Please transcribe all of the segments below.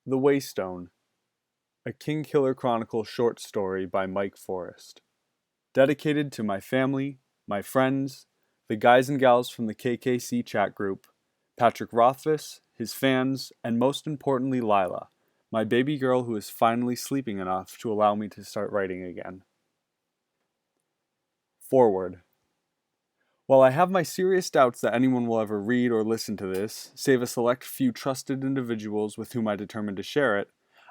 The Waystone, a Kingkiller Chronicle short story by Mike Forrest. Dedicated to my family, my friends, the guys and gals from the KKC chat group, Patrick Rothfuss, his fans, and most importantly Lila, my baby girl who is finally sleeping enough to allow me to start writing again. Forward. While I have my serious doubts that anyone will ever read or listen to this, save a select few trusted individuals with whom I determine to share it,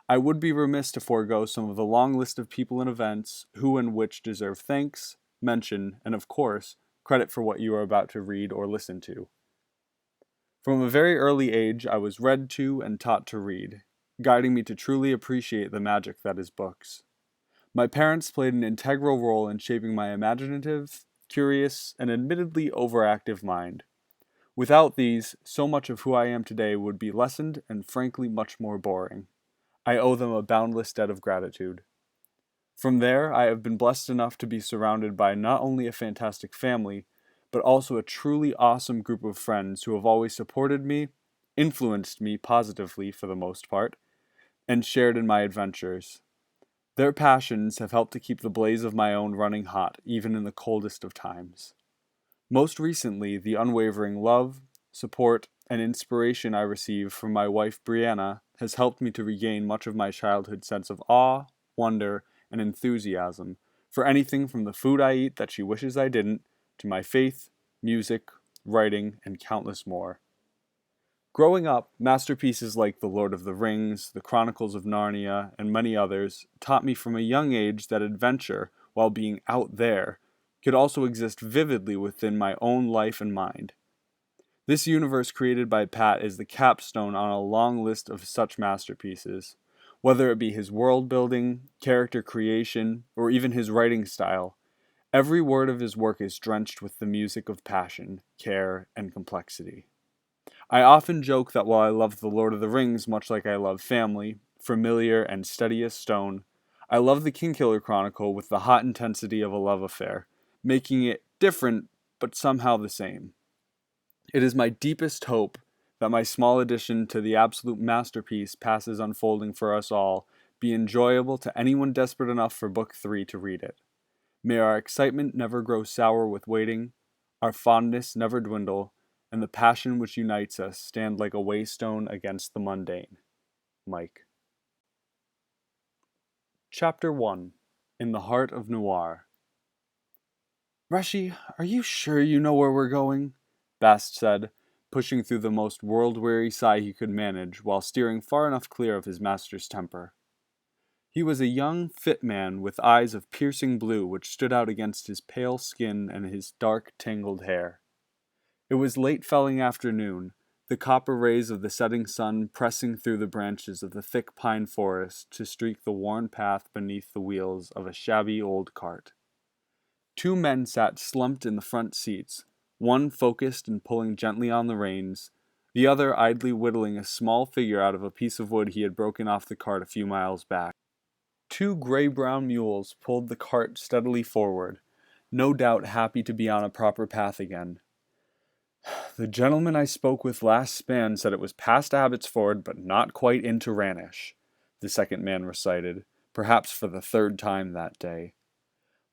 I would be remiss to forego some of the long list of people and events who and which deserve thanks, mention, and of course, credit for what you are about to read or listen to. From a very early age, I was read to and taught to read, guiding me to truly appreciate the magic that is books. My parents played an integral role in shaping my imaginative, curious, and admittedly overactive mind. Without these, so much of who I am today would be lessened and frankly much more boring. I owe them a boundless debt of gratitude. From there, I have been blessed enough to be surrounded by not only a fantastic family, but also a truly awesome group of friends who have always supported me, influenced me positively for the most part, and shared in my adventures. Their passions have helped to keep the blaze of my own running hot, even in the coldest of times. Most recently, the unwavering love, support, and inspiration I receive from my wife Brianna has helped me to regain much of my childhood sense of awe, wonder, and enthusiasm for anything from the food I eat that she wishes I didn't, to my faith, music, writing, and countless more. Growing up, masterpieces like The Lord of the Rings, The Chronicles of Narnia, and many others taught me from a young age that adventure, while being out there, could also exist vividly within my own life and mind. This universe created by Pat is the capstone on a long list of such masterpieces, whether it be his world building, character creation, or even his writing style. Every word of his work is drenched with the music of passion, care, and complexity. I often joke that while I love The Lord of the Rings much like I love family, familiar and steady as stone, I love the Kingkiller Chronicle with the hot intensity of a love affair, making it different but somehow the same. It is my deepest hope that my small addition to the absolute masterpiece passes unfolding for us all be enjoyable to anyone desperate enough for Book 3 to read it. May our excitement never grow sour with waiting, our fondness never dwindle, and the passion which unites us stand like a waystone against the mundane. Mike. Chapter 1. In the Heart of Noir. Reshi, are you sure you know where we're going? Bast said, pushing through the most world-weary sigh he could manage while steering far enough clear of his master's temper. He was a young, fit man with eyes of piercing blue which stood out against his pale skin and his dark, tangled hair. It was late felling afternoon, the copper rays of the setting sun pressing through the branches of the thick pine forest to streak the worn path beneath the wheels of a shabby old cart. Two men sat slumped in the front seats, one focused and pulling gently on the reins, the other idly whittling a small figure out of a piece of wood he had broken off the cart a few miles back. Two gray-brown mules pulled the cart steadily forward, no doubt happy to be on a proper path again. The gentleman I spoke with last span said it was past Abbotsford but not quite into Ranish, the second man recited, perhaps for the third time that day.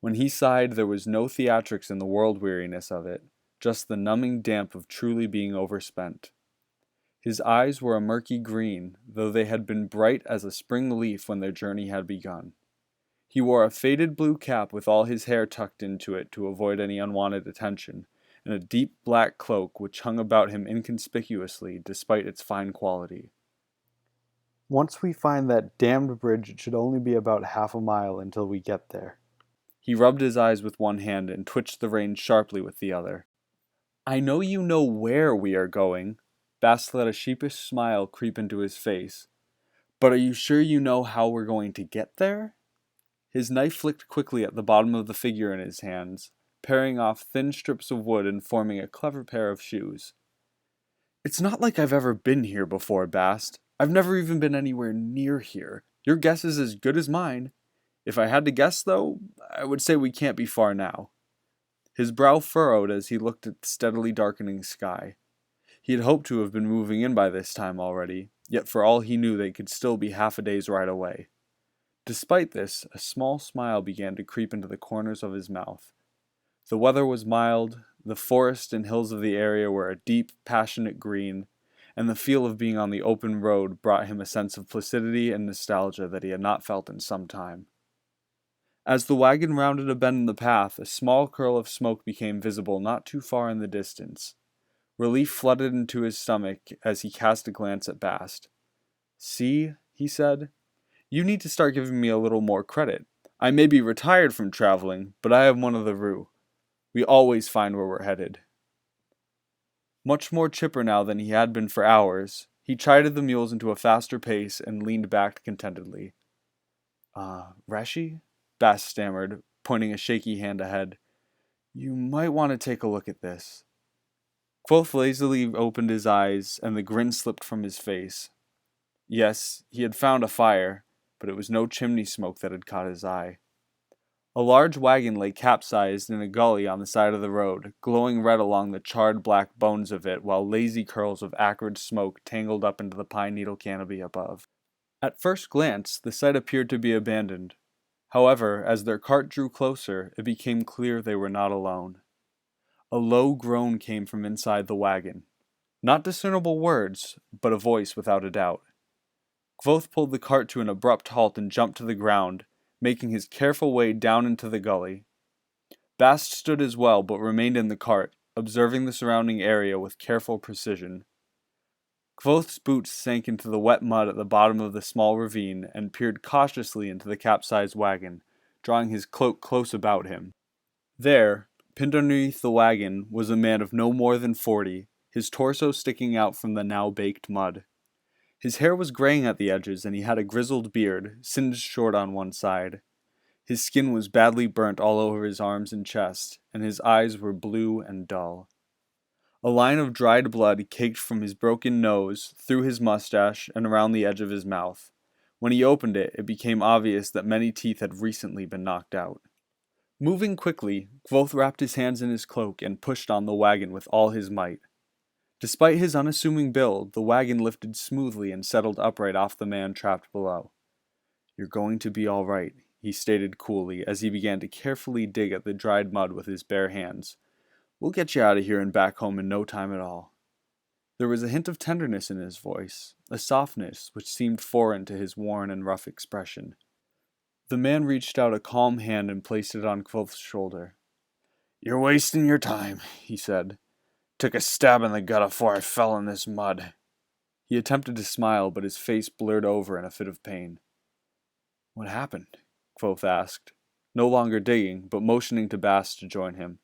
When he sighed, there was no theatrics in the world-weariness of it, just the numbing damp of truly being overspent. His eyes were a murky green, though they had been bright as a spring leaf when their journey had begun. He wore a faded blue cap with all his hair tucked into it to avoid any unwanted attention, and a deep black cloak which hung about him inconspicuously despite its fine quality. Once we find that damned bridge, it should only be about half a mile until we get there. He rubbed his eyes with one hand and twitched the reins sharply with the other. I know you know where we are going. Bast let a sheepish smile creep into his face. But are you sure you know how we're going to get there? His knife flicked quickly at the bottom of the figure in his hands, paring off thin strips of wood and forming a clever pair of shoes. It's not like I've ever been here before, Bast. I've never even been anywhere near here. Your guess is as good as mine. If I had to guess, though, I would say we can't be far now. His brow furrowed as he looked at the steadily darkening sky. He had hoped to have been moving in by this time already, yet for all he knew they could still be half a day's ride away. Despite this, a small smile began to creep into the corners of his mouth. The weather was mild, the forest and hills of the area were a deep, passionate green, and the feel of being on the open road brought him a sense of placidity and nostalgia that he had not felt in some time. As the wagon rounded a bend in the path, a small curl of smoke became visible not too far in the distance. Relief flooded into his stomach as he cast a glance at Bast. "See," he said, "you need to start giving me a little more credit. I may be retired from traveling, but I am one of the Roo. We always find where we're headed." Much more chipper now than he had been for hours, he chided the mules into a faster pace and leaned back contentedly. Reshi?" Bast stammered, pointing a shaky hand ahead. "You might want to take a look at this." Kvothe lazily opened his eyes, and the grin slipped from his face. Yes, he had found a fire, but it was no chimney smoke that had caught his eye. A large wagon lay capsized in a gully on the side of the road, glowing red along the charred black bones of it, while lazy curls of acrid smoke tangled up into the pine needle canopy above. At first glance, the site appeared to be abandoned. However, as their cart drew closer, it became clear they were not alone. A low groan came from inside the wagon. Not discernible words, but a voice without a doubt. Kvothe pulled the cart to an abrupt halt and jumped to the ground, making his careful way down into the gully. Bast stood as well, but remained in the cart, observing the surrounding area with careful precision. Kvothe's boots sank into the wet mud at the bottom of the small ravine and peered cautiously into the capsized wagon, drawing his cloak close about him. There, pinned underneath the wagon, was a man of no more than 40, his torso sticking out from the now baked mud. His hair was graying at the edges, and he had a grizzled beard, singed short on one side. His skin was badly burnt all over his arms and chest, and his eyes were blue and dull. A line of dried blood caked from his broken nose, through his mustache, and around the edge of his mouth. When he opened it, it became obvious that many teeth had recently been knocked out. Moving quickly, Kvothe wrapped his hands in his cloak and pushed on the wagon with all his might. Despite his unassuming build, the wagon lifted smoothly and settled upright off the man trapped below. "You're going to be all right," he stated coolly as he began to carefully dig at the dried mud with his bare hands. "We'll get you out of here and back home in no time at all." There was a hint of tenderness in his voice, a softness which seemed foreign to his worn and rough expression. The man reached out a calm hand and placed it on Kvothe's shoulder. "You're wasting your time," he said. "Took a stab in the gut afore I fell in this mud." He attempted to smile, but his face blurred over in a fit of pain. "What happened?" Kvothe asked, no longer digging, but motioning to Bast to join him.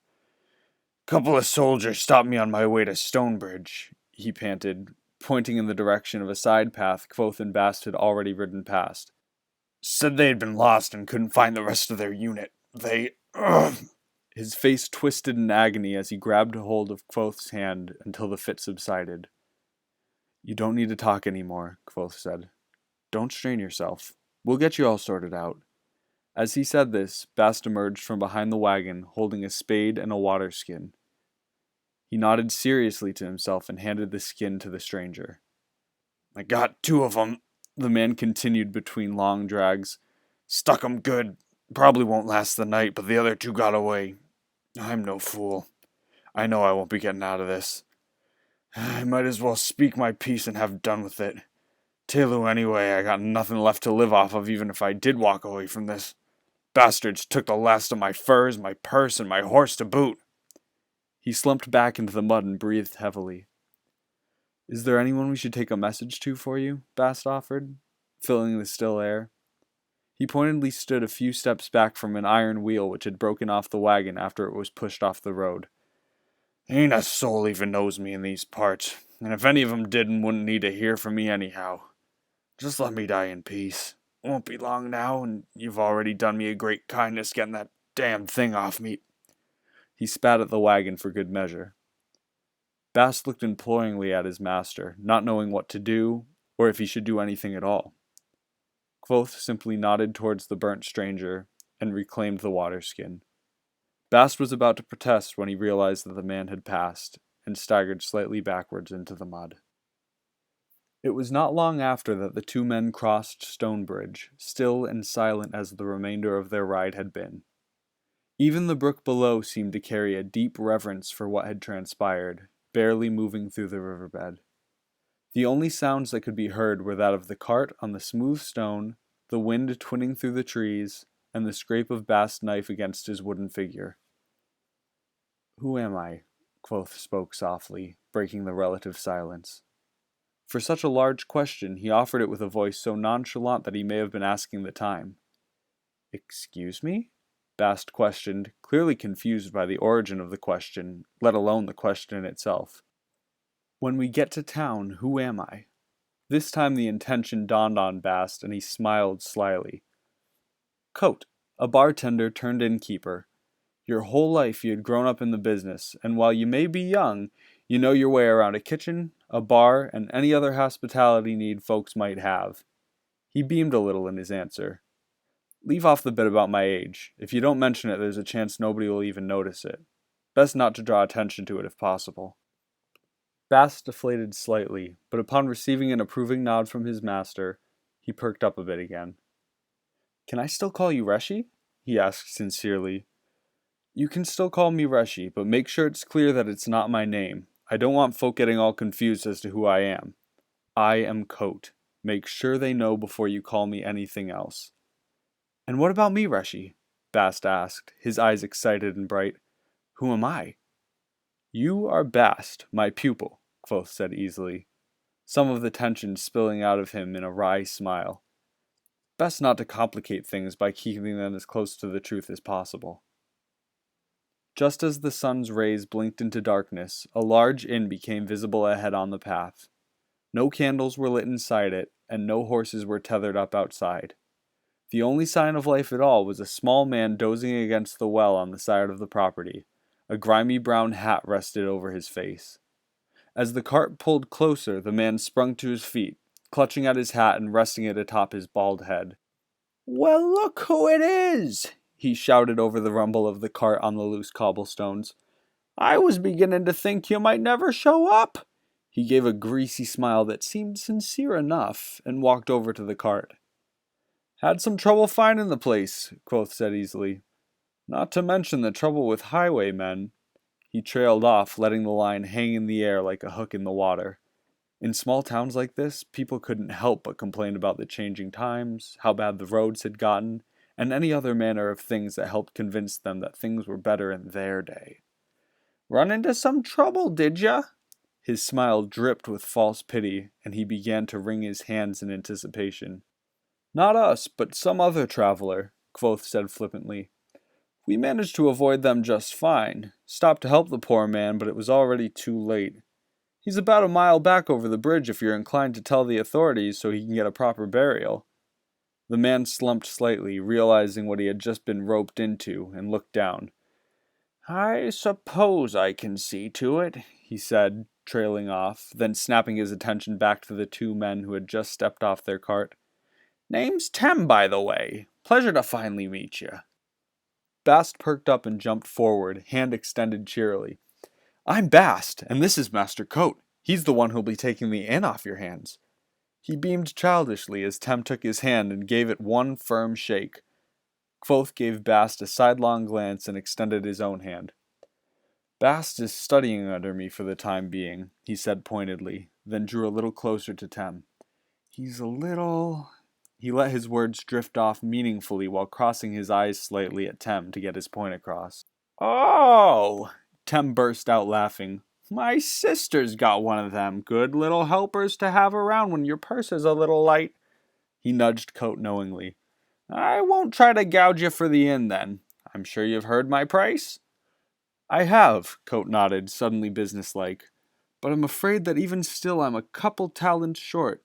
"Couple of soldiers stopped me on my way to Stonebridge," he panted, pointing in the direction of a side path Kvothe and Bast had already ridden past. "Said they had been lost and couldn't find the rest of their unit. Ugh." His face twisted in agony as he grabbed hold of Kvothe's hand until the fit subsided. "You don't need to talk anymore," Kvothe said. "Don't strain yourself. We'll get you all sorted out." As he said this, Bast emerged from behind the wagon, holding a spade and a water skin. He nodded seriously to himself and handed the skin to the stranger. "I got 2 of 'em," the man continued between long drags. "Stuck 'em good. Probably won't last the night, but the other 2 got away. I'm no fool. I know I won't be getting out of this. I might as well speak my piece and have done with it. Telu anyway, I got nothing left to live off of even if I did walk away from this. Bastards took the last of my furs, my purse, and my horse to boot." He slumped back into the mud and breathed heavily. "Is there anyone we should take a message to for you?" Bast offered, filling the still air. He pointedly stood a few steps back from an iron wheel which had broken off the wagon after it was pushed off the road. "Ain't a soul even knows me in these parts, and if any of 'em didn't, wouldn't need to hear from me anyhow. Just let me die in peace. Won't be long now, and you've already done me a great kindness getting that damned thing off me." He spat at the wagon for good measure. Bast looked imploringly at his master, not knowing what to do, or if he should do anything at all. Kvothe simply nodded towards the burnt stranger and reclaimed the water skin. Bast was about to protest when he realized that the man had passed, and staggered slightly backwards into the mud. It was not long after that the two men crossed Stonebridge, still and silent as the remainder of their ride had been. Even the brook below seemed to carry a deep reverence for what had transpired, barely moving through the riverbed. The only sounds that could be heard were that of the cart on the smooth stone, the wind twinning through the trees, and the scrape of Bast's knife against his wooden figure. "Who am I?" Kvothe spoke softly, breaking the relative silence. For such a large question, he offered it with a voice so nonchalant that he may have been asking the time. "Excuse me?" Bast questioned, clearly confused by the origin of the question, let alone the question itself. "When we get to town, who am I?" This time the intention dawned on Bast, and he smiled slyly. "Kvothe, a bartender turned innkeeper. Your whole life you had grown up in the business, and while you may be young, you know your way around a kitchen, a bar, and any other hospitality need folks might have." He beamed a little in his answer. "Leave off the bit about my age. If you don't mention it, there's a chance nobody will even notice it. Best not to draw attention to it if possible." Bast deflated slightly, but upon receiving an approving nod from his master, he perked up a bit again. "Can I still call you Reshi?" he asked sincerely. "You can still call me Reshi, but make sure it's clear that it's not my name. I don't want folk getting all confused as to who I am. I am Kvothe. Make sure they know before you call me anything else." "And what about me, Reshi?" Bast asked, his eyes excited and bright. "Who am I?" "You are Bast, my pupil," Kvothe said easily, some of the tension spilling out of him in a wry smile. Best not to complicate things by keeping them as close to the truth as possible. Just as the sun's rays blinked into darkness, a large inn became visible ahead on the path. No candles were lit inside it, and no horses were tethered up outside. The only sign of life at all was a small man dozing against the well on the side of the property. A grimy brown hat rested over his face. As the cart pulled closer, the man sprung to his feet, clutching at his hat and resting it atop his bald head. "Well, look who it is!" he shouted over the rumble of the cart on the loose cobblestones. "I was beginning to think you might never show up." He gave a greasy smile that seemed sincere enough, and walked over to the cart. "Had some trouble finding the place," Kvothe said easily. "Not to mention the trouble with highwaymen." He trailed off, letting the line hang in the air like a hook in the water. In small towns like this, people couldn't help but complain about the changing times, how bad the roads had gotten, and any other manner of things that helped convince them that things were better in their day. "Run into some trouble, did ya?" His smile dripped with false pity, and he began to wring his hands in anticipation. "Not us, but some other traveler," Kvothe said flippantly. "We managed to avoid them just fine. Stopped to help the poor man, but it was already too late. He's about a mile back over the bridge if you're inclined to tell the authorities so he can get a proper burial." The man slumped slightly, realizing what he had just been roped into, and looked down. "I suppose I can see to it," he said, trailing off, then snapping his attention back to the two men who had just stepped off their cart. "Name's Tem, by the way. Pleasure to finally meet you." Bast perked up and jumped forward, hand extended cheerily. "I'm Bast, and this is Master Kvothe. He's the one who'll be taking the inn off your hands." He beamed childishly as Tem took his hand and gave it one firm shake. Kvothe gave Bast a sidelong glance and extended his own hand. "Bast is studying under me for the time being," he said pointedly, then drew a little closer to Tem. "He's a little—" He let his words drift off meaningfully while crossing his eyes slightly at Tem to get his point across. "Oh!" Tem burst out laughing. "My sister's got one of them good little helpers to have around when your purse is a little light." He nudged Kvothe knowingly. "I won't try to gouge you for the inn, then. I'm sure you've heard my price?" "I have," Kvothe nodded, suddenly businesslike. "But I'm afraid that even still I'm a couple talents short.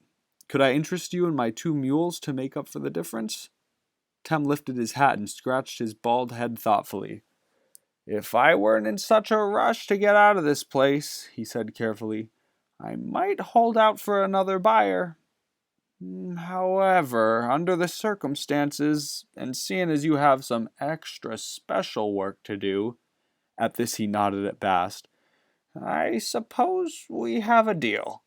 Could I interest you in my 2 mules to make up for the difference?" Tem lifted his hat and scratched his bald head thoughtfully. "If I weren't in such a rush to get out of this place," he said carefully, "I might hold out for another buyer. However, under the circumstances, and seeing as you have some extra special work to do," at this he nodded at Bast, "I suppose we have a deal."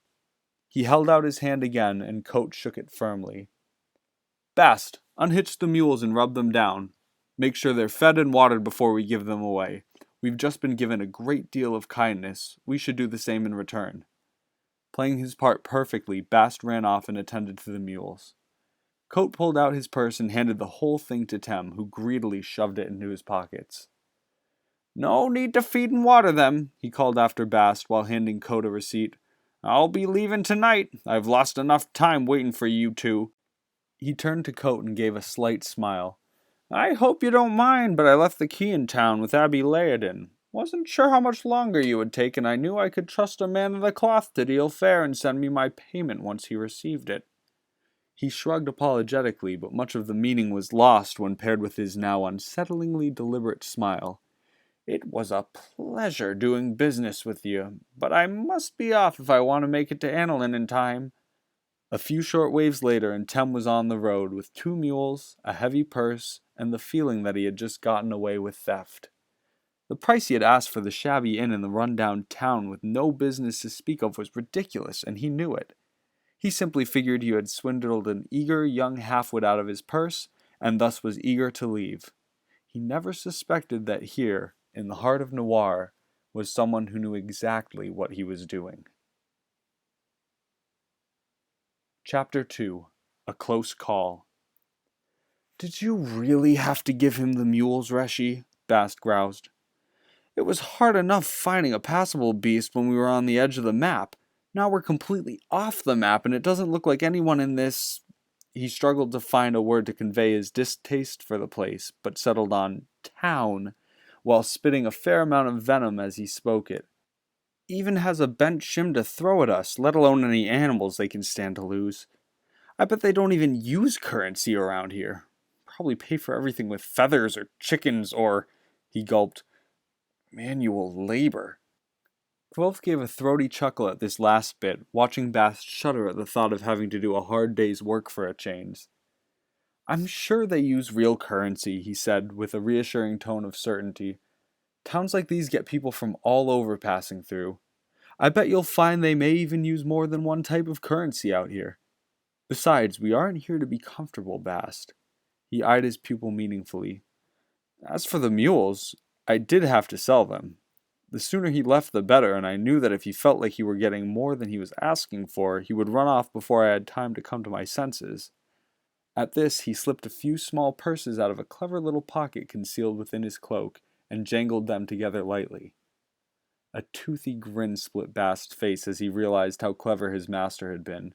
He held out his hand again, and Coat shook it firmly. Bast, unhitch the mules and rub them down. Make sure they're fed and watered before we give them away. We've just been given a great deal of kindness. We should do the same in return. Playing his part perfectly, Bast ran off and attended to the mules. Coat pulled out his purse and handed the whole thing to Tem, who greedily shoved it into his pockets. No need to feed and water them, he called after Bast while handing Coat a receipt. I'll be leaving tonight. I've lost enough time waiting for you two. He turned to Coat and gave a slight smile. I hope you don't mind, but I left the key in town with Abby Laodin. Wasn't sure how much longer you would take, and I knew I could trust a man of the cloth to deal fair and send me my payment once he received it. He shrugged apologetically, but much of the meaning was lost when paired with his now unsettlingly deliberate smile. It was a pleasure doing business with you, but I must be off if I want to make it to Annalyn in time. A few short waves later, and Tem was on the road with 2 mules, a heavy purse, and the feeling that he had just gotten away with theft. The price he had asked for the shabby inn in the run-down town with no business to speak of was ridiculous, and he knew it. He simply figured he had swindled an eager young half-wit out of his purse, and thus was eager to leave. He never suspected that here, in the heart of Noir, was someone who knew exactly what he was doing. Chapter 2. A Close Call. Did you really have to give him the mules, Reshi? Bast groused. It was hard enough finding a passable beast when we were on the edge of the map. Now we're completely off the map, and it doesn't look like anyone in this... He struggled to find a word to convey his distaste for the place, but settled on town, while spitting a fair amount of venom as he spoke it. Even has a bent shim to throw at us, let alone any animals they can stand to lose. I bet they don't even use currency around here. Probably pay for everything with feathers or chickens or, he gulped, manual labor. Kvothe gave a throaty chuckle at this last bit, watching Bast shudder at the thought of having to do a hard day's work for a change. I'm sure they use real currency, he said, with a reassuring tone of certainty. Towns like these get people from all over passing through. I bet you'll find they may even use more than one type of currency out here. Besides, we aren't here to be comfortable, Bast. He eyed his pupil meaningfully. As for the mules, I did have to sell them. The sooner he left the better, and I knew that if he felt like he were getting more than he was asking for, he would run off before I had time to come to my senses. At this, he slipped a few small purses out of a clever little pocket concealed within his cloak, and jangled them together lightly. A toothy grin split Bast's face as he realized how clever his master had been.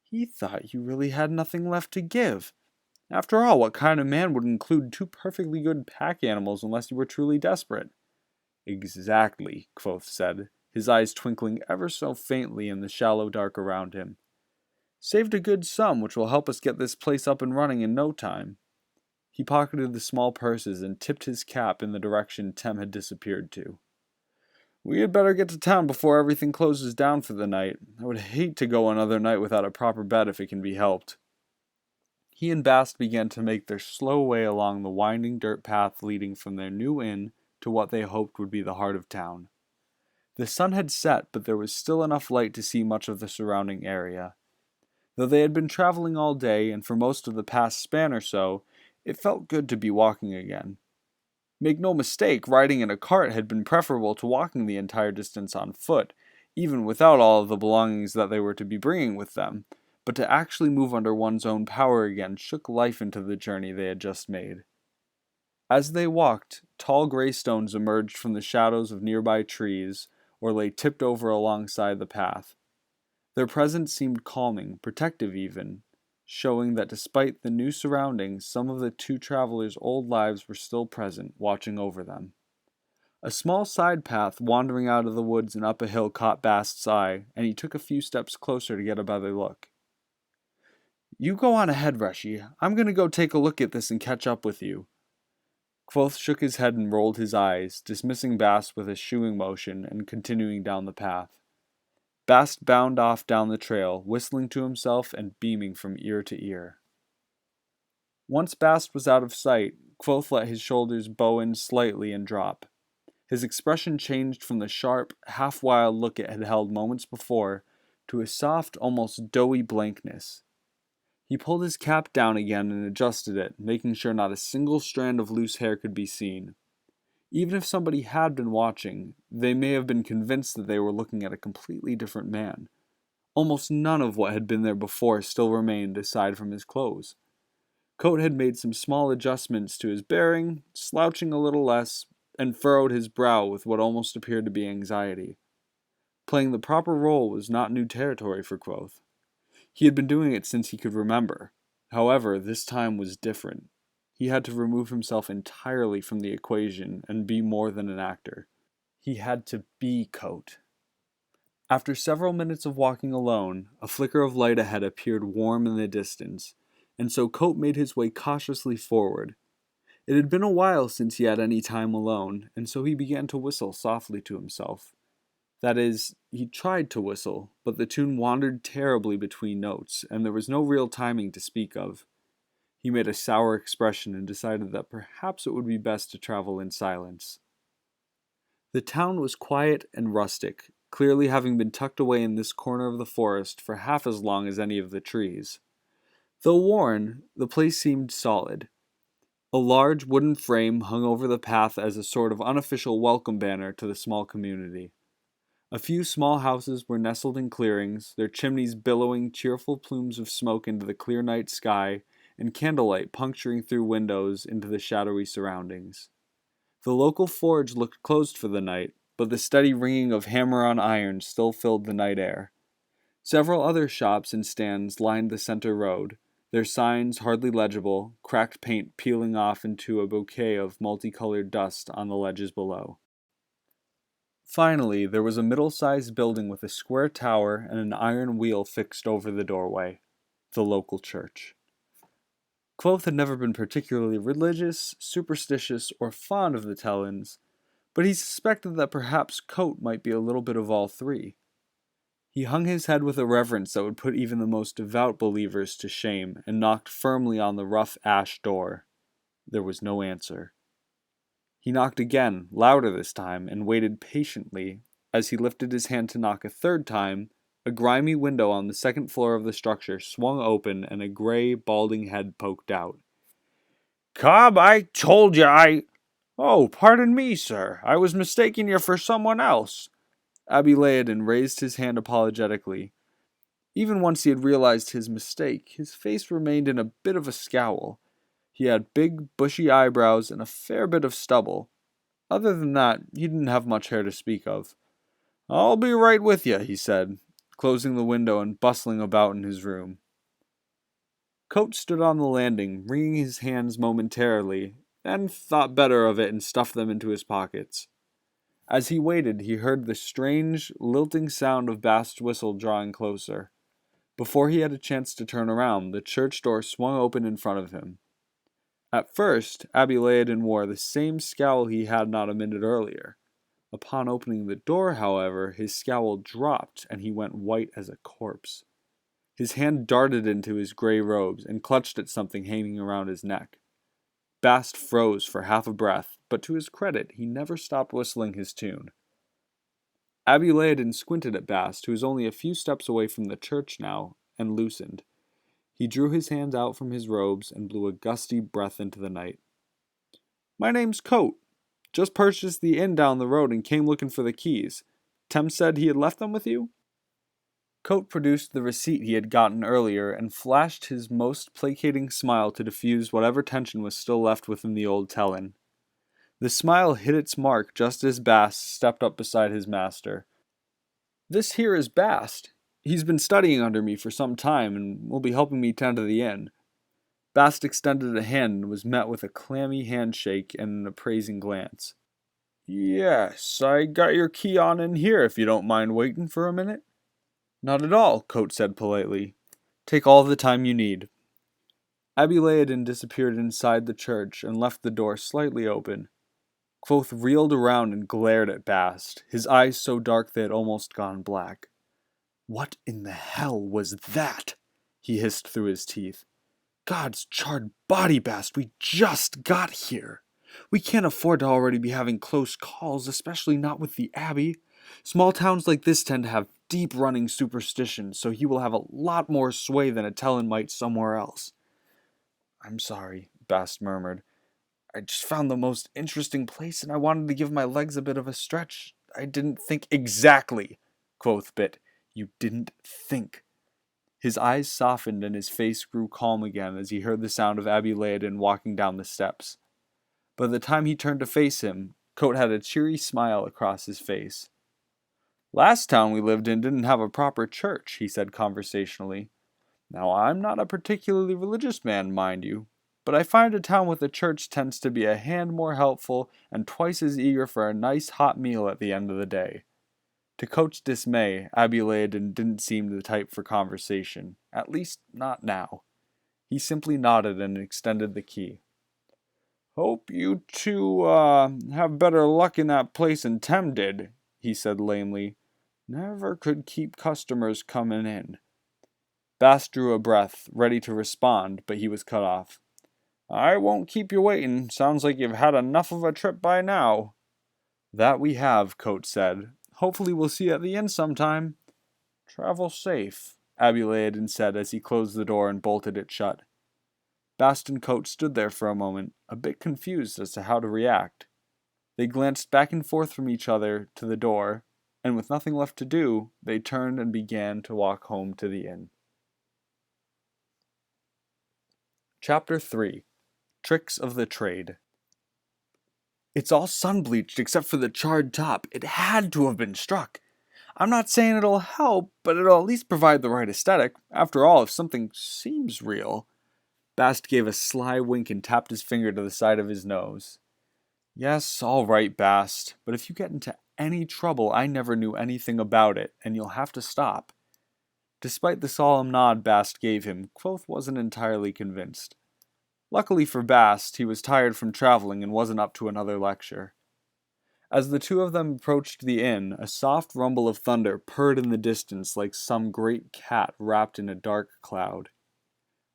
He thought you really had nothing left to give. After all, what kind of man would include 2 perfectly good pack animals unless you were truly desperate? Exactly, Kvothe said, his eyes twinkling ever so faintly in the shallow dark around him. Saved a good sum, which will help us get this place up and running in no time. He pocketed the small purses and tipped his cap in the direction Tem had disappeared to. We had better get to town before everything closes down for the night. I would hate to go another night without a proper bed if it can be helped. He and Bast began to make their slow way along the winding dirt path leading from their new inn to what they hoped would be the heart of town. The sun had set, but there was still enough light to see much of the surrounding area. Though they had been traveling all day, and for most of the past span or so, it felt good to be walking again. Make no mistake, riding in a cart had been preferable to walking the entire distance on foot, even without all of the belongings that they were to be bringing with them, but to actually move under one's own power again shook life into the journey they had just made. As they walked, tall gray stones emerged from the shadows of nearby trees, or lay tipped over alongside the path. Their presence seemed calming, protective even, showing that despite the new surroundings, some of the 2 travelers' old lives were still present, watching over them. A small side path wandering out of the woods and up a hill caught Bast's eye, and he took a few steps closer to get a better look. You go on ahead, Reshi. I'm going to go take a look at this and catch up with you. Kvothe shook his head and rolled his eyes, dismissing Bast with a shooing motion and continuing down the path. Bast bounded off down the trail, whistling to himself and beaming from ear to ear. Once Bast was out of sight, Kvothe let his shoulders bow in slightly and drop. His expression changed from the sharp, half-wild look it had held moments before to a soft, almost doughy blankness. He pulled his cap down again and adjusted it, making sure not a single strand of loose hair could be seen. Even if somebody had been watching, they may have been convinced that they were looking at a completely different man. Almost none of what had been there before still remained aside from his clothes. Kvothe had made some small adjustments to his bearing, slouching a little less, and furrowed his brow with what almost appeared to be anxiety. Playing the proper role was not new territory for Kvothe. He had been doing it since he could remember. However, this time was different. He had to remove himself entirely from the equation and be more than an actor. He had to be Kvothe. After several minutes of walking alone, a flicker of light ahead appeared warm in the distance, and so Kvothe made his way cautiously forward. It had been a while since he had any time alone, and so he began to whistle softly to himself. That is, he tried to whistle, but the tune wandered terribly between notes, and there was no real timing to speak of. He made a sour expression and decided that perhaps it would be best to travel in silence. The town was quiet and rustic, clearly having been tucked away in this corner of the forest for half as long as any of the trees. Though worn, the place seemed solid. A large wooden frame hung over the path as a sort of unofficial welcome banner to the small community. A few small houses were nestled in clearings, their chimneys billowing cheerful plumes of smoke into the clear night sky, and candlelight puncturing through windows into the shadowy surroundings. The local forge looked closed for the night, but the steady ringing of hammer on iron still filled the night air. Several other shops and stands lined the center road, their signs hardly legible, cracked paint peeling off into a bouquet of multicolored dust on the ledges below. Finally, there was a middle-sized building with a square tower and an iron wheel fixed over the doorway. The local church. Kvothe had never been particularly religious, superstitious, or fond of the Tellins, but he suspected that perhaps Kvothe might be a little bit of all three. He hung his head with a reverence that would put even the most devout believers to shame, and knocked firmly on the rough ash door. There was no answer. He knocked again, louder this time, and waited patiently. As he lifted his hand to knock a third time, a grimy window on the second floor of the structure swung open and a gray, balding head poked out. "Cobb, I told you Oh, pardon me, sir. I was mistaking you for someone else." Abileodin raised his hand apologetically. Even once he had realized his mistake, his face remained in a bit of a scowl. He had big, bushy eyebrows and a fair bit of stubble. Other than that, he didn't have much hair to speak of. "I'll be right with you," he said, closing the window and bustling about in his room. Kvothe stood on the landing, wringing his hands momentarily, then thought better of it and stuffed them into his pockets. As he waited, he heard the strange, lilting sound of Bast's whistle drawing closer. Before he had a chance to turn around, the church door swung open in front of him. At first, Abileodin wore the same scowl he had not a minute earlier. Upon opening the door, however, his scowl dropped and he went white as a corpse. His hand darted into his gray robes and clutched at something hanging around his neck. Bast froze for half a breath, but to his credit, he never stopped whistling his tune. Abileodin squinted at Bast, who was only a few steps away from the church now, and loosened. He drew his hands out from his robes and blew a gusty breath into the night. "My name's Kvothe. Just purchased the inn down the road and came looking for the keys. Tem said he had left them with you?" Kvothe produced the receipt he had gotten earlier and flashed his most placating smile to diffuse whatever tension was still left within the old Tellin. The smile hit its mark just as Bast stepped up beside his master. "This here is Bast. He's been studying under me for some time and will be helping me tend to the inn." Bast extended a hand and was met with a clammy handshake and an appraising glance. "Yes, I got your key on in here if you don't mind waiting for a minute." "Not at all," Kvothe said politely. "Take all the time you need." Abileodin disappeared inside the church and left the door slightly open. Kvothe reeled around and glared at Bast, his eyes so dark they had almost gone black. "What in the hell was that?" he hissed through his teeth. "God's charred body, Bast, we just got here. We can't afford to already be having close calls, especially not with the Abbey. Small towns like this tend to have deep-running superstition, so he will have a lot more sway than a Talon might somewhere else. I'm sorry, Bast murmured. I just found the most interesting place, and I wanted to give my legs a bit of a stretch. I didn't think exactly, Kvothe bit. You didn't think. His eyes softened and his face grew calm again as he heard the sound of Abileodin walking down the steps. By the time he turned to face him, Kvothe had a cheery smile across his face. Last town we lived in didn't have a proper church, he said conversationally. Now, I'm not a particularly religious man, mind you, but I find a town with a church tends to be a hand more helpful and twice as eager for a nice hot meal at the end of the day. To Coach's dismay, Abileodin didn't seem the type for conversation, at least not now. He simply nodded and extended the key. Hope you two, have better luck in that place than Tem did, he said lamely. Never could keep customers coming in. Bast drew a breath, ready to respond, but he was cut off. I won't keep you waiting. Sounds like you've had enough of a trip by now. That we have, Coach said. Hopefully we'll see you at the inn sometime. Travel safe, Abileodin said as he closed the door and bolted it shut. Bast and Coach stood there for a moment, a bit confused as to how to react. They glanced back and forth from each other to the door, and with nothing left to do, they turned and began to walk home to the inn. Chapter 3. Tricks of the Trade. It's all sun-bleached except for the charred top. It had to have been struck. I'm not saying it'll help, but it'll at least provide the right aesthetic. After all, if something seems real... Bast gave a sly wink and tapped his finger to the side of his nose. Yes, all right, Bast, but if you get into any trouble, I never knew anything about it, and you'll have to stop. Despite the solemn nod Bast gave him, Kvothe wasn't entirely convinced. Luckily for Bast, he was tired from traveling and wasn't up to another lecture. As the two of them approached the inn, a soft rumble of thunder purred in the distance like some great cat wrapped in a dark cloud.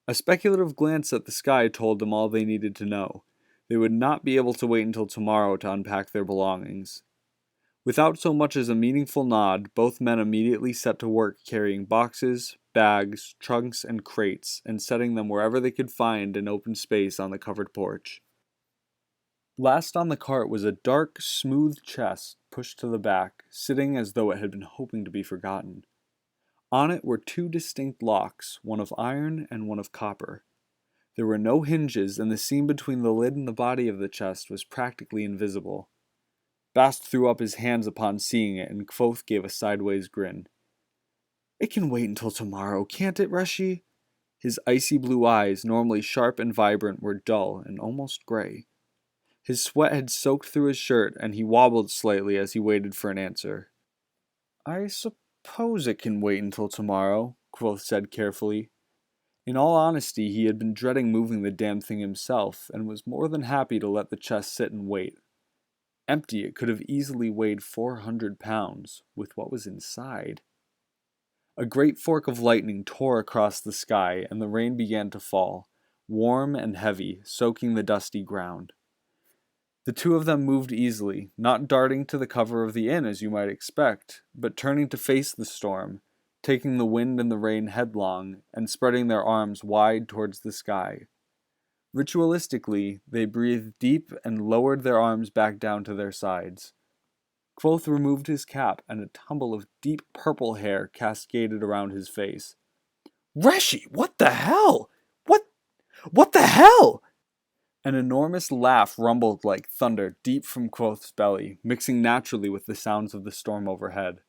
A speculative glance at the sky told them all they needed to know. They would not be able to wait until tomorrow to unpack their belongings. Without so much as a meaningful nod, both men immediately set to work carrying boxes, bags, trunks, and crates, and setting them wherever they could find an open space on the covered porch. Last on the cart was a dark, smooth chest pushed to the back, sitting as though it had been hoping to be forgotten. On it were two distinct locks, one of iron and one of copper. There were no hinges, and the seam between the lid and the body of the chest was practically invisible. Bast threw up his hands upon seeing it, and Kvothe gave a sideways grin. It can wait until tomorrow, can't it, Reshi? His icy blue eyes, normally sharp and vibrant, were dull and almost gray. His sweat had soaked through his shirt, and he wobbled slightly as he waited for an answer. I suppose it can wait until tomorrow, Kvothe said carefully. In all honesty, he had been dreading moving the damn thing himself, and was more than happy to let the chest sit and wait. Empty, it could have easily weighed 400 pounds, with what was inside. A great fork of lightning tore across the sky, and the rain began to fall, warm and heavy, soaking the dusty ground. The two of them moved easily, not darting to the cover of the inn as you might expect, but turning to face the storm, taking the wind and the rain headlong, and spreading their arms wide towards the sky. Ritualistically, they breathed deep and lowered their arms back down to their sides. Kvothe removed his cap, and a tumble of deep purple hair cascaded around his face. Reshi, what the hell? What the hell? An enormous laugh rumbled like thunder deep from Kvothe's belly, mixing naturally with the sounds of the storm overhead.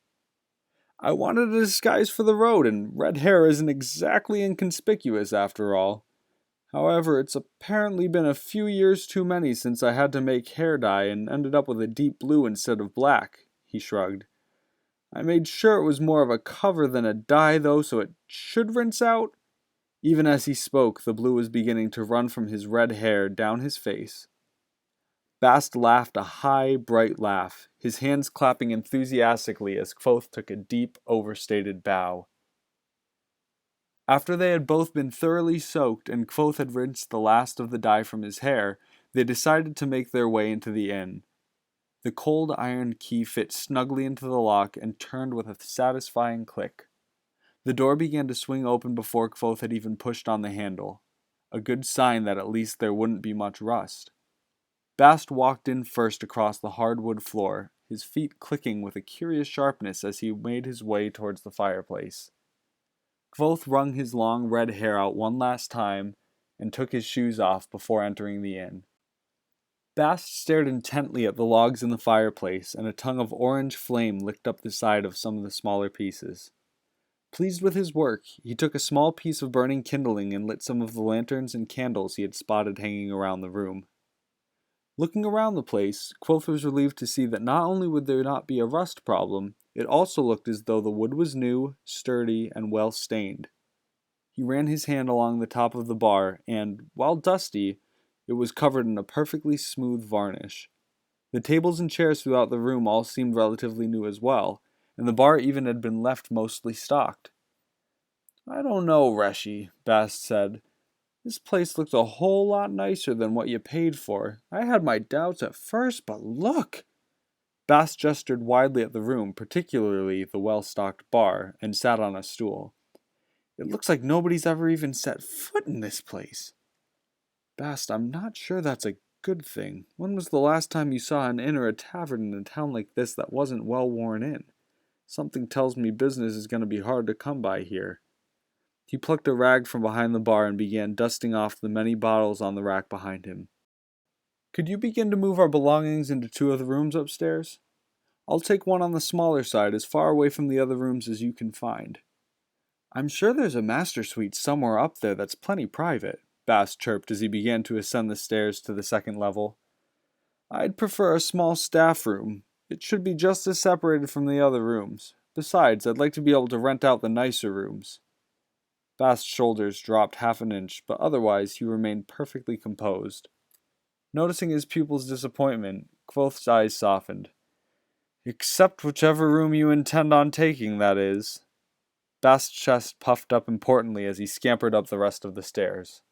I wanted a disguise for the road, and red hair isn't exactly inconspicuous after all. However, it's apparently been a few years too many since I had to make hair dye and ended up with a deep blue instead of black, he shrugged. I made sure it was more of a cover than a dye, though, so it should rinse out. Even as he spoke, the blue was beginning to run from his red hair down his face. Bast laughed a high, bright laugh, his hands clapping enthusiastically as Kvothe took a deep, overstated bow. After they had both been thoroughly soaked and Kvothe had rinsed the last of the dye from his hair, they decided to make their way into the inn. The cold iron key fit snugly into the lock and turned with a satisfying click. The door began to swing open before Kvothe had even pushed on the handle, a good sign that at least there wouldn't be much rust. Bast walked in first across the hardwood floor, his feet clicking with a curious sharpness as he made his way towards the fireplace. Kvothe wrung his long red hair out one last time and took his shoes off before entering the inn. Bast stared intently at the logs in the fireplace, and a tongue of orange flame licked up the side of some of the smaller pieces. Pleased with his work, he took a small piece of burning kindling and lit some of the lanterns and candles he had spotted hanging around the room. Looking around the place, Kvothe was relieved to see that not only would there not be a rust problem, it also looked as though the wood was new, sturdy, and well stained. He ran his hand along the top of the bar, and, while dusty, it was covered in a perfectly smooth varnish. The tables and chairs throughout the room all seemed relatively new as well, and the bar even had been left mostly stocked. "I don't know, Reshi," Bast said. "This place looks a whole lot nicer than what you paid for. I had my doubts at first, but look!" Bast gestured widely at the room, particularly the well-stocked bar, and sat on a stool. "It looks like nobody's ever even set foot in this place." "Bast, I'm not sure that's a good thing. When was the last time you saw an inn or a tavern in a town like this that wasn't well worn in? Something tells me business is going to be hard to come by here." He plucked a rag from behind the bar and began dusting off the many bottles on the rack behind him. "Could you begin to move our belongings into 2 of the rooms upstairs? I'll take one on the smaller side, as far away from the other rooms as you can find." "I'm sure there's a master suite somewhere up there that's plenty private," Bast chirped as he began to ascend the stairs to the 2nd level. "I'd prefer a small staff room. It should be just as separated from the other rooms. Besides, I'd like to be able to rent out the nicer rooms." Bast's shoulders dropped half an inch, but otherwise he remained perfectly composed. Noticing his pupil's disappointment, Kvothe's eyes softened. "Except whichever room you intend on taking, that is." Bast's chest puffed up importantly as he scampered up the rest of the stairs.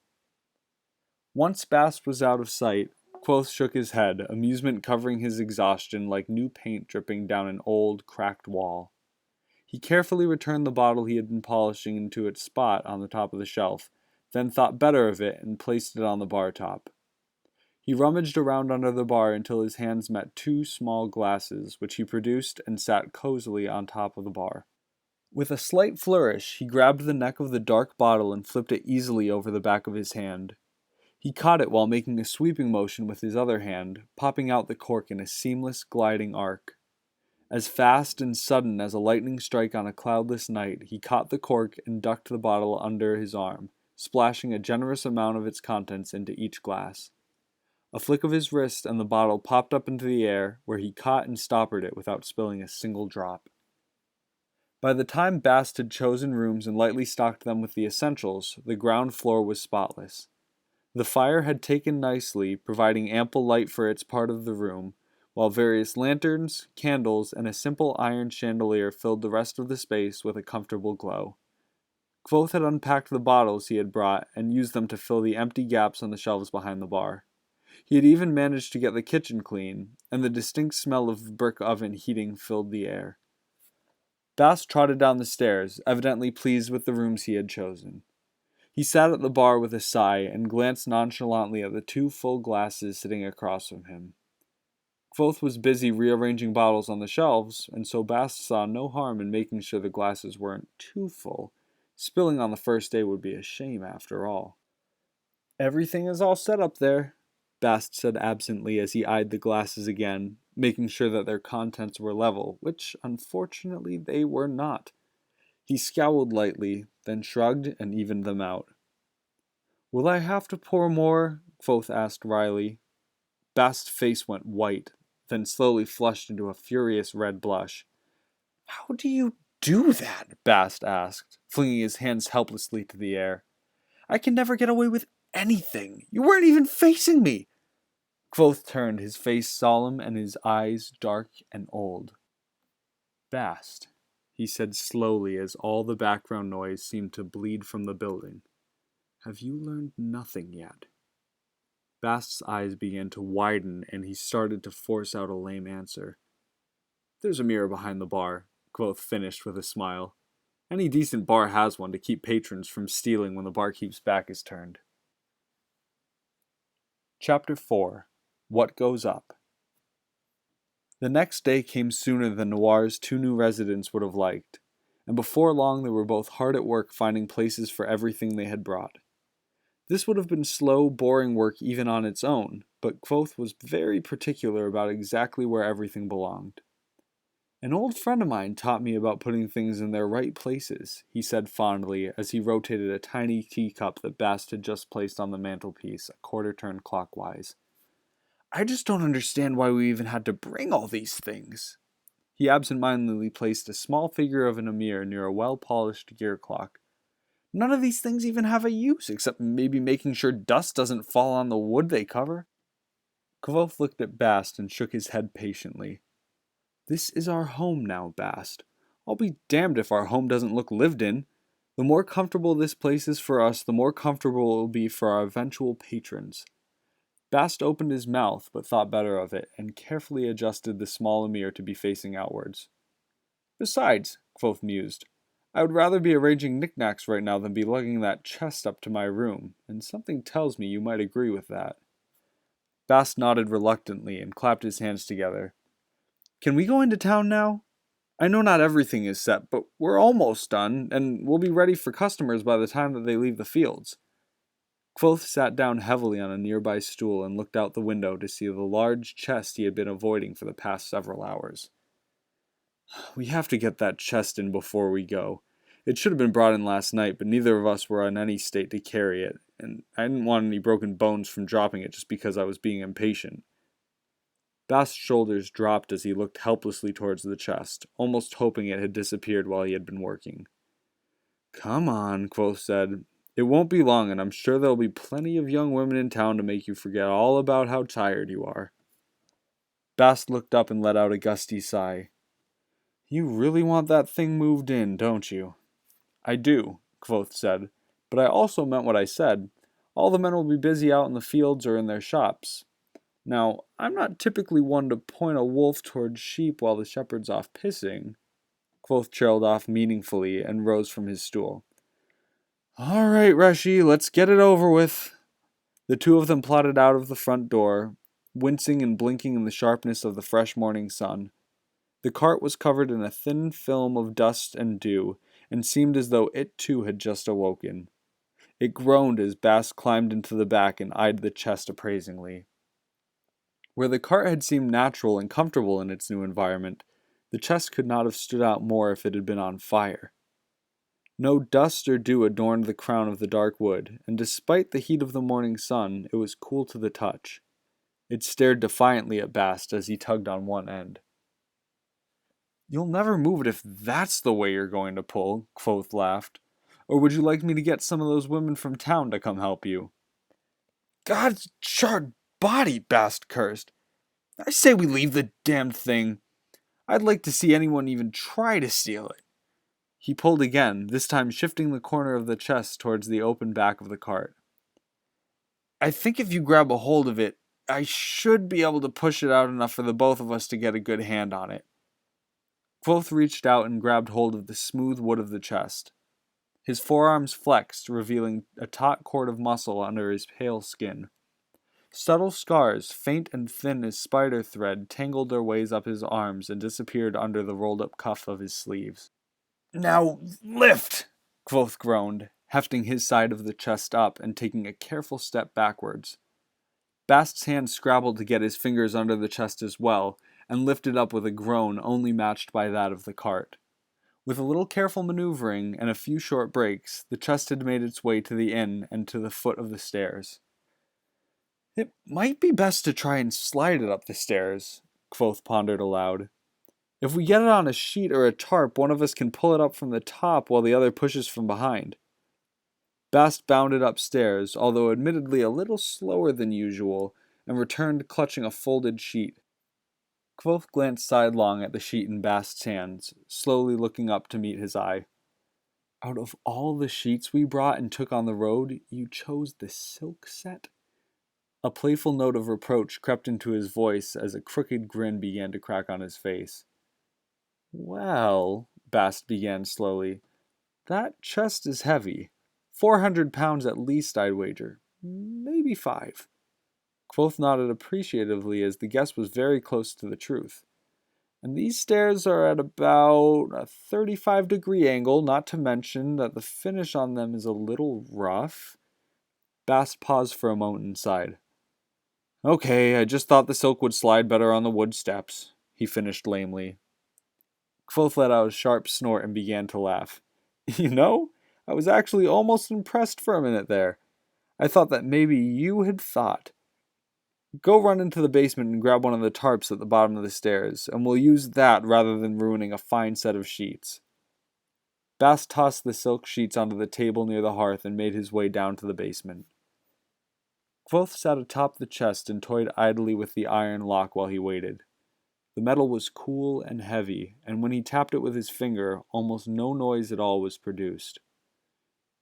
Once Bast was out of sight, Kvothe shook his head, amusement covering his exhaustion like new paint dripping down an old, cracked wall. He carefully returned the bottle he had been polishing into its spot on the top of the shelf, then thought better of it and placed it on the bar top. He rummaged around under the bar until his hands met 2 small glasses, which he produced and sat cozily on top of the bar. With a slight flourish, he grabbed the neck of the dark bottle and flipped it easily over the back of his hand. He caught it while making a sweeping motion with his other hand, popping out the cork in a seamless, gliding arc. As fast and sudden as a lightning strike on a cloudless night, he caught the cork and ducked the bottle under his arm, splashing a generous amount of its contents into each glass. A flick of his wrist and the bottle popped up into the air, where he caught and stoppered it without spilling a single drop. By the time Bast had chosen rooms and lightly stocked them with the essentials, the ground floor was spotless. The fire had taken nicely, providing ample light for its part of the room, while various lanterns, candles, and a simple iron chandelier filled the rest of the space with a comfortable glow. Kvothe had unpacked the bottles he had brought and used them to fill the empty gaps on the shelves behind the bar. He had even managed to get the kitchen clean, and the distinct smell of the brick oven heating filled the air. Bast trotted down the stairs, evidently pleased with the rooms he had chosen. He sat at the bar with a sigh and glanced nonchalantly at the 2 full glasses sitting across from him. Kvothe was busy rearranging bottles on the shelves, and so Bast saw no harm in making sure the glasses weren't too full. Spilling on the first day would be a shame after all. "Everything is all set up there," Bast said absently as he eyed the glasses again, making sure that their contents were level, which, unfortunately, they were not. He scowled lightly, then shrugged and evened them out. "Will I have to pour more?" Kvothe asked wryly. Bast's face went white, then slowly flushed into a furious red blush. "How do you do that?" Bast asked, flinging his hands helplessly to the air. "I can never get away with anything. You weren't even facing me." Kvothe turned, his face solemn and his eyes dark and old. "Bast," he said slowly as all the background noise seemed to bleed from the building. "Have you learned nothing yet?" Bast's eyes began to widen, and he started to force out a lame answer. There's a mirror behind the bar, Kvothe finished with a smile. Any decent bar has one to keep patrons from stealing when the barkeep's back is turned. Chapter 4. What Goes Up. The next day came sooner than Noir's two new residents would have liked, and before long they were both hard at work finding places for everything they had brought. This would have been slow, boring work even on its own, but Kvothe was very particular about exactly where everything belonged. An old friend of mine taught me about putting things in their right places, he said fondly as he rotated a tiny teacup that Bast had just placed on the mantelpiece, a quarter turn clockwise. I just don't understand why we even had to bring all these things. He absentmindedly placed a small figure of an emir near a well-polished gear clock. None of these things even have a use, except maybe making sure dust doesn't fall on the wood they cover. Kvothe looked at Bast and shook his head patiently. This is our home now, Bast. I'll be damned if our home doesn't look lived in. The more comfortable this place is for us, the more comfortable it will be for our eventual patrons. Bast opened his mouth, but thought better of it, and carefully adjusted the small emir to be facing outwards. Besides, Kvothe mused, I would rather be arranging knickknacks right now than be lugging that chest up to my room, and something tells me you might agree with that. Bast nodded reluctantly and clapped his hands together. Can we go into town now? I know not everything is set, but we're almost done, and we'll be ready for customers by the time that they leave the fields. Kvothe sat down heavily on a nearby stool and looked out the window to see the large chest he had been avoiding for the past several hours. We have to get that chest in before we go. It should have been brought in last night, but neither of us were in any state to carry it, and I didn't want any broken bones from dropping it just because I was being impatient. Bast's shoulders dropped as he looked helplessly towards the chest, almost hoping it had disappeared while he had been working. Come on, Kvothe said. It won't be long, and I'm sure there'll be plenty of young women in town to make you forget all about how tired you are. Bast looked up and let out a gusty sigh. You really want that thing moved in, don't you? I do, Kvothe said, but I also meant what I said. All the men will be busy out in the fields or in their shops. Now, I'm not typically one to point a wolf towards sheep while the shepherd's off pissing. Kvothe trailed off meaningfully and rose from his stool. All right, Reshi, let's get it over with. The two of them plodded out of the front door, wincing and blinking in the sharpness of the fresh morning sun. The cart was covered in a thin film of dust and dew, and seemed as though it too had just awoken. It groaned as Bast climbed into the back and eyed the chest appraisingly. Where the cart had seemed natural and comfortable in its new environment, the chest could not have stood out more if it had been on fire. No dust or dew adorned the crown of the dark wood, and despite the heat of the morning sun, it was cool to the touch. It stared defiantly at Bast as he tugged on one end. You'll never move it if that's the way you're going to pull, Kvothe laughed. Or would you like me to get some of those women from town to come help you? God's charred body, Bast cursed. I say we leave the damned thing. I'd like to see anyone even try to steal it. He pulled again, this time shifting the corner of the chest towards the open back of the cart. I think if you grab a hold of it, I should be able to push it out enough for the both of us to get a good hand on it. Kvothe reached out and grabbed hold of the smooth wood of the chest. His forearms flexed, revealing a taut cord of muscle under his pale skin. Subtle scars, faint and thin as spider thread, tangled their ways up his arms and disappeared under the rolled-up cuff of his sleeves. Now lift! Kvothe groaned, hefting his side of the chest up and taking a careful step backwards. Bast's hand scrabbled to get his fingers under the chest as well, and lifted up with a groan only matched by that of the cart. With a little careful maneuvering and a few short breaks, the chest had made its way to the inn and to the foot of the stairs. It might be best to try and slide it up the stairs, Kvothe pondered aloud. If we get it on a sheet or a tarp, one of us can pull it up from the top while the other pushes from behind. Bast bounded upstairs, although admittedly a little slower than usual, and returned clutching a folded sheet. Kvothe glanced sidelong at the sheet in Bast's hands, slowly looking up to meet his eye. Out of all the sheets we brought and took on the road, you chose the silk set? A playful note of reproach crept into his voice as a crooked grin began to crack on his face. Well, Bast began slowly, that chest is heavy. 400 pounds at least, I'd wager. Maybe 5. Kvothe nodded appreciatively as the guess was very close to the truth. And these stairs are at about a 35-degree angle, not to mention that the finish on them is a little rough. Bast paused for a moment and sighed. Okay, I just thought the silk would slide better on the wood steps, he finished lamely. Kvothe let out a sharp snort and began to laugh. You know, I was actually almost impressed for a minute there. I thought that maybe you had thought. Go run into the basement and grab one of the tarps at the bottom of the stairs, and we'll use that rather than ruining a fine set of sheets. Bast tossed the silk sheets onto the table near the hearth and made his way down to the basement. Kvothe sat atop the chest and toyed idly with the iron lock while he waited. The metal was cool and heavy, and when he tapped it with his finger, almost no noise at all was produced.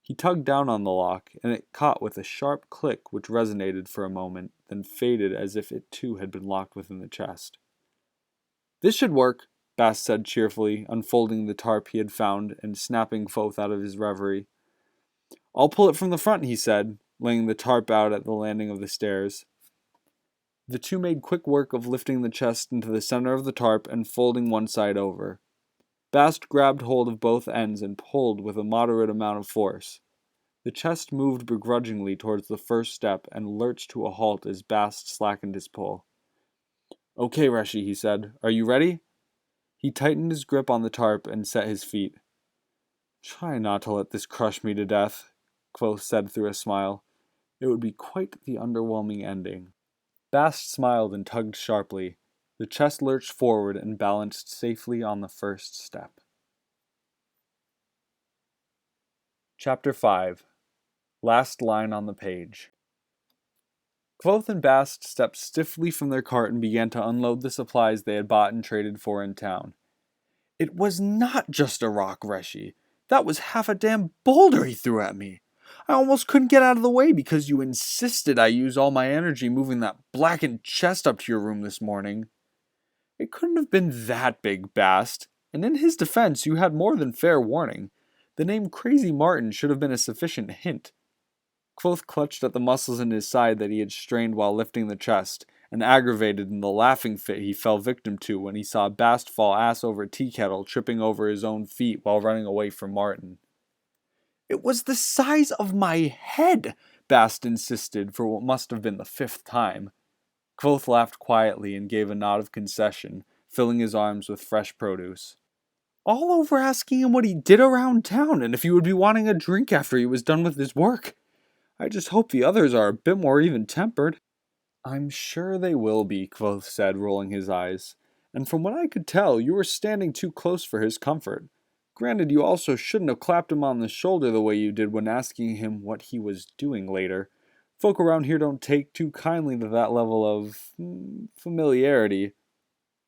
He tugged down on the lock, and it caught with a sharp click which resonated for a moment, then faded as if it too had been locked within the chest. This should work, Bast said cheerfully, unfolding the tarp he had found and snapping Kvothe out of his reverie. I'll pull it from the front, he said, laying the tarp out at the landing of the stairs. The two made quick work of lifting the chest into the center of the tarp and folding one side over. Bast grabbed hold of both ends and pulled with a moderate amount of force. The chest moved begrudgingly towards the first step and lurched to a halt as Bast slackened his pull. Okay, Reshi, he said. Are you ready? He tightened his grip on the tarp and set his feet. Try not to let this crush me to death, Kvothe said through a smile. It would be quite the underwhelming ending. Bast smiled and tugged sharply. The chest lurched forward and balanced safely on the first step. Chapter 5. Last line on the page. Kvothe and Bast stepped stiffly from their cart and began to unload the supplies they had bought and traded for in town. It was not just a rock, Reshi. That was half a damn boulder he threw at me. I almost couldn't get out of the way because you insisted I use all my energy moving that blackened chest up to your room this morning. It couldn't have been that big, Bast, and in his defense you had more than fair warning. The name Crazy Martin should have been a sufficient hint. Kvothe clutched at the muscles in his side that he had strained while lifting the chest, and aggravated in the laughing fit he fell victim to when he saw Bast fall ass over tea kettle, tripping over his own feet while running away from Martin. It was the size of my head, Bast insisted for what must have been the 5th time. Kvothe laughed quietly and gave a nod of concession, filling his arms with fresh produce. All over asking him what he did around town and if he would be wanting a drink after he was done with his work. I just hope the others are a bit more even-tempered. I'm sure they will be, Kvothe said, rolling his eyes. And from what I could tell, you were standing too close for his comfort. Granted, you also shouldn't have clapped him on the shoulder the way you did when asking him what he was doing later. Folk around here don't take too kindly to that level of familiarity.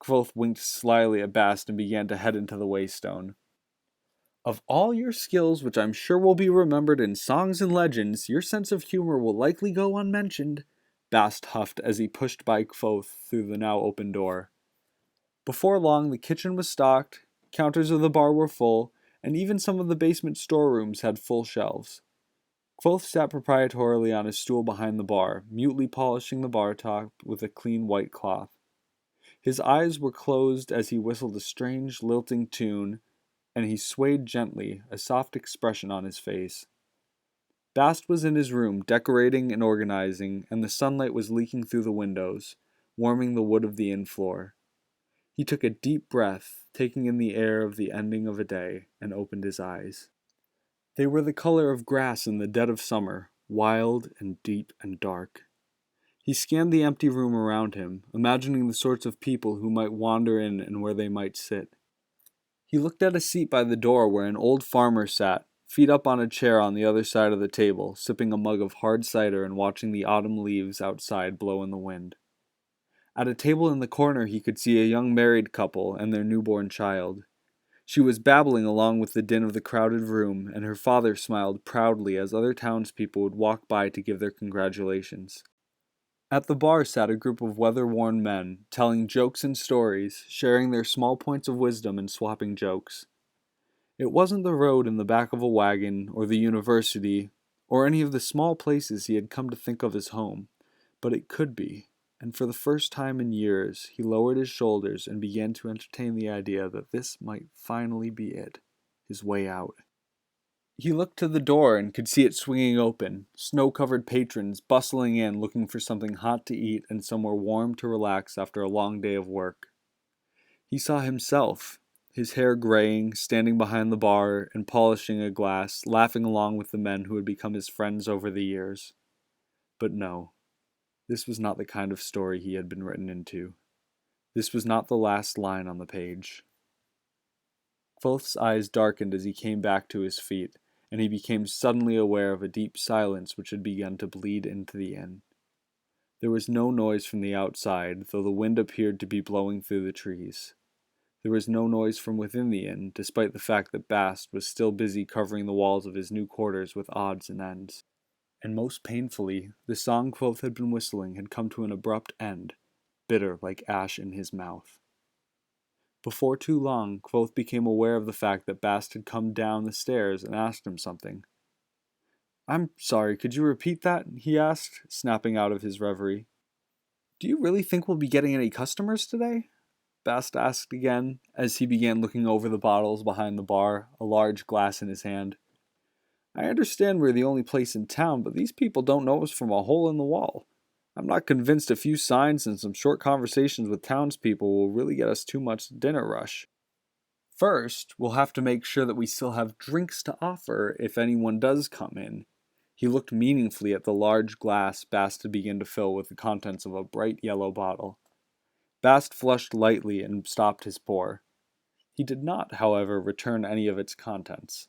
Kvothe winked slyly at Bast and began to head into the Waystone. Of all your skills, which I'm sure will be remembered in songs and legends, your sense of humor will likely go unmentioned, Bast huffed as he pushed by Kvothe through the now open door. Before long, the kitchen was stocked, counters of the bar were full, and even some of the basement storerooms had full shelves. Kvothe sat proprietorily on his stool behind the bar, mutely polishing the bar top with a clean white cloth. His eyes were closed as he whistled a strange, lilting tune, and he swayed gently, a soft expression on his face. Bast was in his room, decorating and organizing, and the sunlight was leaking through the windows, warming the wood of the inn floor. He took a deep breath, taking in the air of the ending of a day, and opened his eyes. They were the color of grass in the dead of summer, wild and deep and dark. He scanned the empty room around him, imagining the sorts of people who might wander in and where they might sit. He looked at a seat by the door where an old farmer sat, feet up on a chair on the other side of the table, sipping a mug of hard cider and watching the autumn leaves outside blow in the wind. At a table in the corner he could see a young married couple and their newborn child. She was babbling along with the din of the crowded room, and her father smiled proudly as other townspeople would walk by to give their congratulations. At the bar sat a group of weather-worn men, telling jokes and stories, sharing their small points of wisdom and swapping jokes. It wasn't the road in the back of a wagon, or the university, or any of the small places he had come to think of as home, but it could be, and for the first time in years he lowered his shoulders and began to entertain the idea that this might finally be it, his way out. He looked to the door and could see it swinging open, snow-covered patrons bustling in looking for something hot to eat and somewhere warm to relax after a long day of work. He saw himself, his hair graying, standing behind the bar and polishing a glass, laughing along with the men who had become his friends over the years. But no, this was not the kind of story he had been written into. This was not the last line on the page. Kvothe's eyes darkened as he came back to his feet, and he became suddenly aware of a deep silence which had begun to bleed into the inn. There was no noise from the outside, though the wind appeared to be blowing through the trees. There was no noise from within the inn, despite the fact that Bast was still busy covering the walls of his new quarters with odds and ends. And most painfully, the song Kvothe had been whistling had come to an abrupt end, bitter like ash in his mouth. Before too long, Kvothe became aware of the fact that Bast had come down the stairs and asked him something. "I'm sorry, could you repeat that?" he asked, snapping out of his reverie. "Do you really think we'll be getting any customers today?" Bast asked again, as he began looking over the bottles behind the bar, a large glass in his hand. "I understand we're the only place in town, but these people don't know us from a hole in the wall. I'm not convinced a few signs and some short conversations with townspeople will really get us too much dinner rush. First, we'll have to make sure that we still have drinks to offer if anyone does come in." He looked meaningfully at the large glass Bast had begun to fill with the contents of a bright yellow bottle. Bast flushed lightly and stopped his pour. He did not, however, return any of its contents.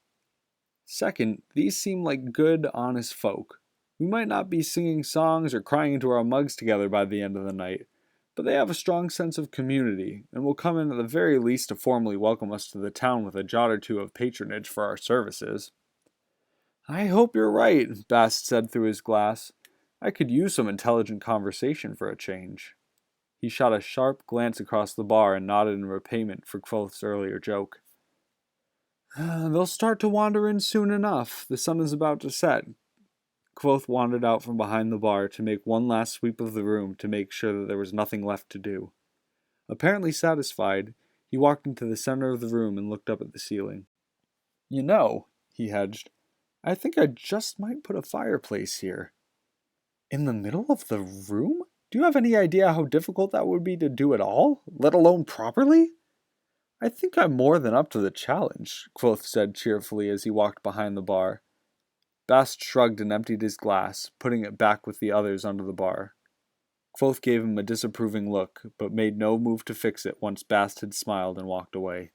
Second, these seem like good, honest folk. We might not be singing songs or crying into our mugs together by the end of the night, but they have a strong sense of community, and will come in at the very least to formally welcome us to the town with a jot or two of patronage for our services. "I hope you're right," Bast said through his glass. "I could use some intelligent conversation for a change." He shot a sharp glance across the bar and nodded in repayment for Kvothe's earlier joke. "They'll start to wander in soon enough. The sun is about to set." Kvothe wandered out from behind the bar to make one last sweep of the room to make sure that there was nothing left to do. Apparently satisfied, he walked into the center of the room and looked up at the ceiling. "You know," he hedged, "I think I just might put a fireplace here." "In the middle of the room? Do you have any idea how difficult that would be to do at all, let alone properly?" "I think I'm more than up to the challenge," Kvothe said cheerfully as he walked behind the bar. Bast shrugged and emptied his glass, putting it back with the others under the bar. Kvothe gave him a disapproving look, but made no move to fix it once Bast had smiled and walked away.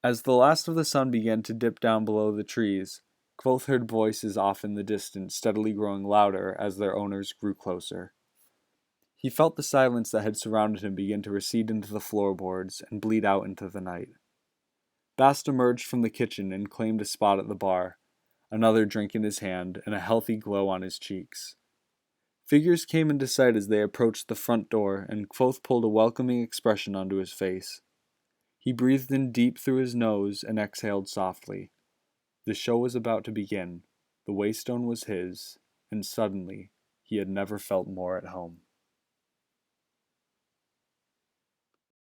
As the last of the sun began to dip down below the trees, Kvothe heard voices off in the distance steadily growing louder as their owners grew closer. He felt the silence that had surrounded him begin to recede into the floorboards and bleed out into the night. Bast emerged from the kitchen and claimed a spot at the bar, another drink in his hand and a healthy glow on his cheeks. Figures came into sight as they approached the front door, and Kvothe pulled a welcoming expression onto his face. He breathed in deep through his nose and exhaled softly. The show was about to begin. The Waystone was his, and suddenly he had never felt more at home.